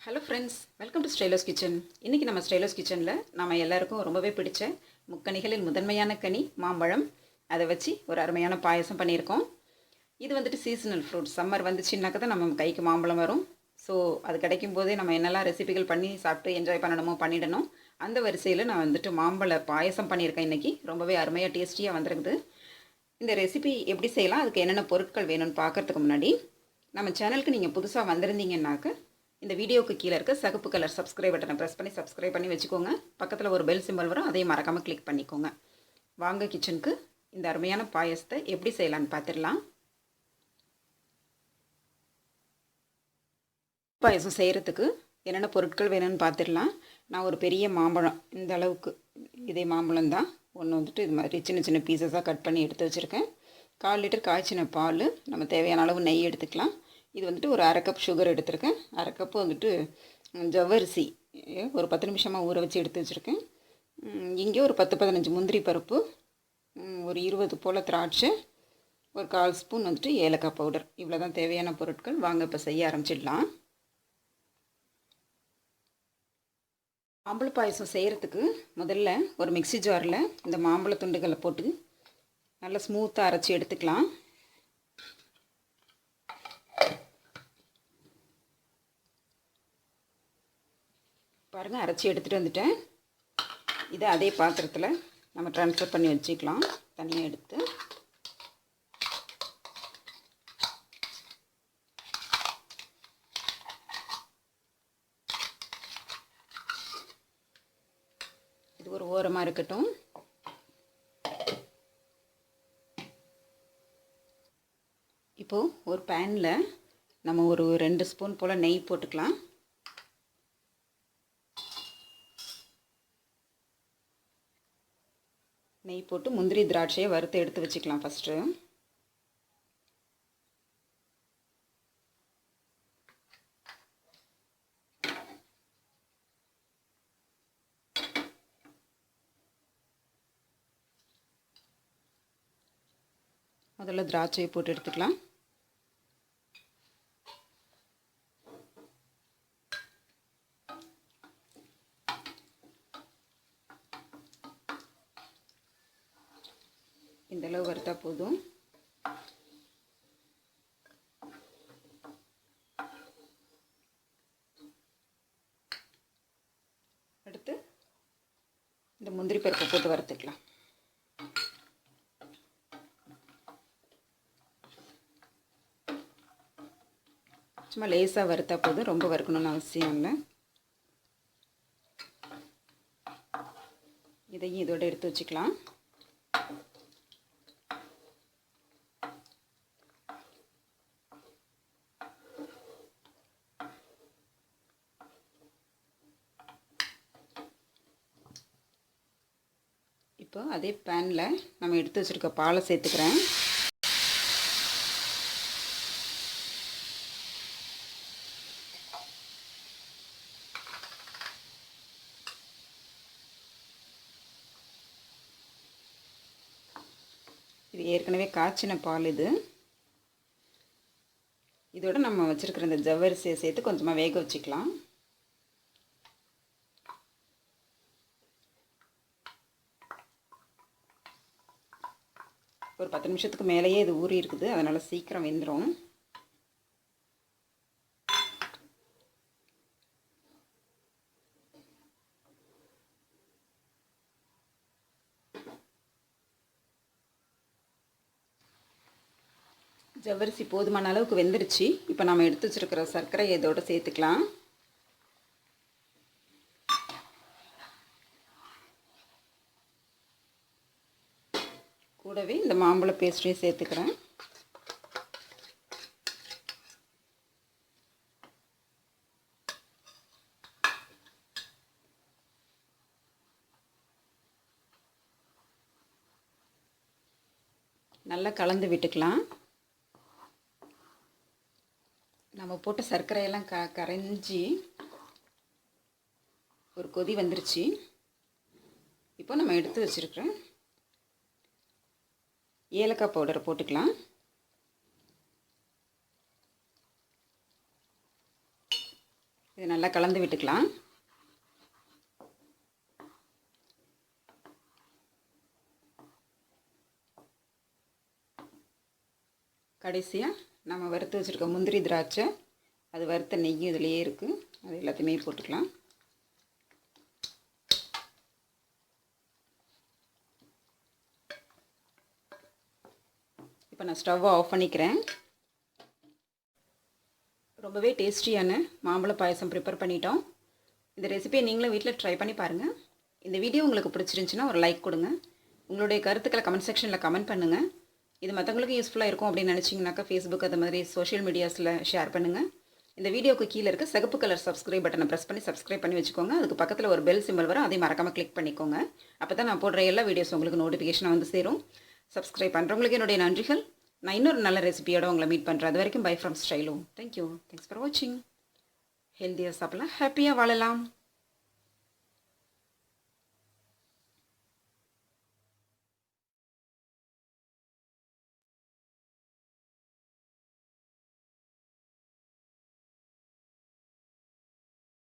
Hello friends, welcome to Stylos kitchen. இன்றைக்கி நம்ம ஸ்டைலோஸ் கிச்சனில் நம்ம எல்லாருக்கும் ரொம்பவே பிடிச்ச முக்கணிகளில் முதன்மையான கனி மாம்பழம். அதை வச்சு ஒரு அருமையான பாயசம் பண்ணியிருக்கோம். இது வந்துட்டு சீசனல் ஃப்ரூட். சம்மர் வந்துச்சுன்னாக்க தான் நம்ம கைக்கு மாம்பழம் வரும். ஸோ அது கிடைக்கும் போதே நம்ம என்னெல்லாம் ரெசிபிகள் பண்ணி சாப்பிட்டு என்ஜாய் பண்ணணுமோ பண்ணிடணும். அந்த வரிசையில் நான் வந்துட்டு மாம்பழ பாயசம் பண்ணியிருக்கேன் இன்றைக்கி. ரொம்பவே அருமையாக டேஸ்டியாக வந்துருக்குது. இந்த ரெசிபி எப்படி செய்யலாம், அதுக்கு என்னென்ன பொருட்கள் வேணும்னு பார்க்குறதுக்கு முன்னாடி நம்ம சேனலுக்கு நீங்கள் புதுசாக வந்திருந்தீங்கன்னாக்க இந்த வீடியோவுக்கு கீழே இருக்க சகப்பு கலர் சப்ஸ்கிரைப் பட்டனை ப்ரெஸ் பண்ணி சப்ஸ்கிரைப் பண்ணி வச்சுக்கோங்க. பக்கத்தில் ஒரு பெல் சிம்பல் வரும், அதையும் மறக்காமல் கிளிக் பண்ணிக்கோங்க. வாங்க கிச்சனுக்கு இந்த அருமையான பாயசத்தை எப்படி செய்யலான்னு பார்த்துடலாம். பாயசம் செய்கிறதுக்கு என்னென்ன பொருட்கள் வேணும்னு பார்த்துடலாம். நான் ஒரு பெரிய மாம்பழம், இந்த அளவுக்கு இதே மாம்பழம் தான், ஒன்று வந்துட்டு இது மாதிரி சின்ன சின்ன பீசஸாக கட் பண்ணி எடுத்து வச்சுருக்கேன். 1/4 லிட்டர் காய்ச்சின பால், நம்ம தேவையான அளவு நெய் எடுத்துக்கலாம். இது வந்துட்டு ஒரு 1/2 கப் சுகர் எடுத்திருக்கேன். 1/2 கப்பு வந்துட்டு ஜவ்வரிசி ஒரு 10 நிமிஷமாக ஊற வச்சு எடுத்து வச்சுருக்கேன். இங்கே ஒரு 10-15 முந்திரி பருப்பு, ஒரு 20 போல் திராட்சை, ஒரு 1/4 ஸ்பூன் வந்துட்டு ஏலக்காய் பவுடர். இவ்வளோ தான் தேவையான பொருட்கள். வாங்க இப்போ செய்ய ஆரம்பிச்சிடலாம். மாம்பழ பாயசம் செய்கிறதுக்கு முதல்ல ஒரு மிக்ஸி ஜாரில் இந்த மாம்பழ துண்டுகளை போட்டு நல்லா ஸ்மூத்தாக அரைச்சி எடுத்துக்கலாம். பாருங்கள், அரைச்சி எடுத்துகிட்டு வந்துட்டேன். இதை அதே பாத்திரத்தில் நம்ம ட்ரான்ஸ்ஃபர் பண்ணி வச்சுக்கலாம். தனியாக எடுத்து இது ஒரு ஓரமாக இருக்கட்டும். இப்போது ஒரு பேனில் நம்ம ஒரு 2 ஸ்பூன் போல் நெய் போட்டுக்கலாம். நெய் போட்டு முந்திரி திராட்சையை வறுத்து எடுத்து வச்சுக்கலாம். ஃபஸ்ட்டு முதல்ல திராட்சையை போட்டு எடுத்துக்கலாம். இந்தளவு வறுத்தா போதும். அடுத்து இந்த முந்திரி பருப்பை போட்டு வறுத்துக்கலாம். சும்மா லேசாக வறுத்தா போதும், ரொம்ப வறுக்கணும்னு அவசியம் இல்லை. இதையும் இதோடு எடுத்து வச்சுக்கலாம். இப்போ அதே பேனில் நம்ம எடுத்து வச்சுருக்க பாலை சேர்த்துக்கிறேன். இது ஏற்கனவே காய்ச்சின பால். இதோட நம்ம வச்சுருக்கிற இந்த ஜவ்வரிசியை சேர்த்து கொஞ்சமாக வேக வச்சுக்கலாம். ஒரு 10 நிமிஷத்துக்கு மேலேயே இது ஊறி இருக்குது, அதனால் சீக்கிரம் வெந்துடும். ஜவ்வரிசி போதுமான அளவுக்கு வெந்துருச்சு. இப்போ நம்ம எடுத்து வச்சுருக்கிற சர்க்கரை இதோட சேர்த்துக்கலாம். கூடவே இந்த மாம்பழ பேஸ்ட்டையும் சேர்த்துக்கிறேன். நல்லா கலந்து விட்டுக்கலாம். நம்ம போட்ட சர்க்கரையெல்லாம் கரைஞ்சி ஒரு கொதி வந்துருச்சு. இப்போ நம்ம எடுத்து வச்சுருக்கிற ஏலக்காய் பவுடரை போட்டுக்கலாம். இது நல்லா கலந்து விட்டுக்கலாம். கடைசியாக நம்ம வறுத்து வச்சுருக்க முந்திரி திராட்சை, அது வறுத்த நெய் இதுலேயே இருக்குது, அது எல்லாத்தையுமே போட்டுக்கலாம். இப்போ நான் ஸ்டவ்வை ஆஃப் பண்ணிக்கிறேன். ரொம்பவே டேஸ்டியான மாம்பழ பாயசம் ப்ரிப்பேர் பண்ணிட்டோம். இந்த ரெசிபியை நீங்களும் வீட்டில் ட்ரை பண்ணி பாருங்கள். இந்த வீடியோ உங்களுக்கு பிடிச்சிருந்துச்சின்னா ஒரு லைக் கொடுங்க. உங்களுடைய கருத்துக்களை கமெண்ட் செக்ஷனில் கமெண்ட் பண்ணுங்கள். இது மற்றவங்களுக்கு யூஸ்ஃபுல்லாக இருக்கும் அப்படின்னு நினச்சிங்கனாக்கா ஃபேஸ்புக் அது மாதிரி சோஷியல் மீடியாஸில் ஷேர் பண்ணுங்கள். இந்த வீடியோக்கு கீழே இருக்க சிகப்பு கலர் சப்ஸ்கிரைப் பட்டனை ப்ரெஸ் பண்ணி சப்ஸ்கிரைப் பண்ணி வச்சுக்கோங்க. அதுக்கு பக்கத்தில் ஒரு பெல் சிம்பிள் வரும், அதையும் மறக்காமல் கிளிக் பண்ணிக்கோங்க. அப்போ தான் நான் போடுற எல்லா வீடியோஸ் உங்களுக்கு நோட்டிஃபிகேஷனாக வந்து சேரும். சப்ஸ்கிரைப் பண்ணுறவங்களுக்கு என்னுடைய நன்றிகள். நான் இன்னொரு நல்ல ரெசிபியோடு உங்களை மீட் பண்ணுறேன். அது வரைக்கும் bye from Stylo. Thank you. Thanks for வாட்சிங். ஹெல்த்தியாக சாப்பிடலாம், ஹாப்பியாக வாழலாம்.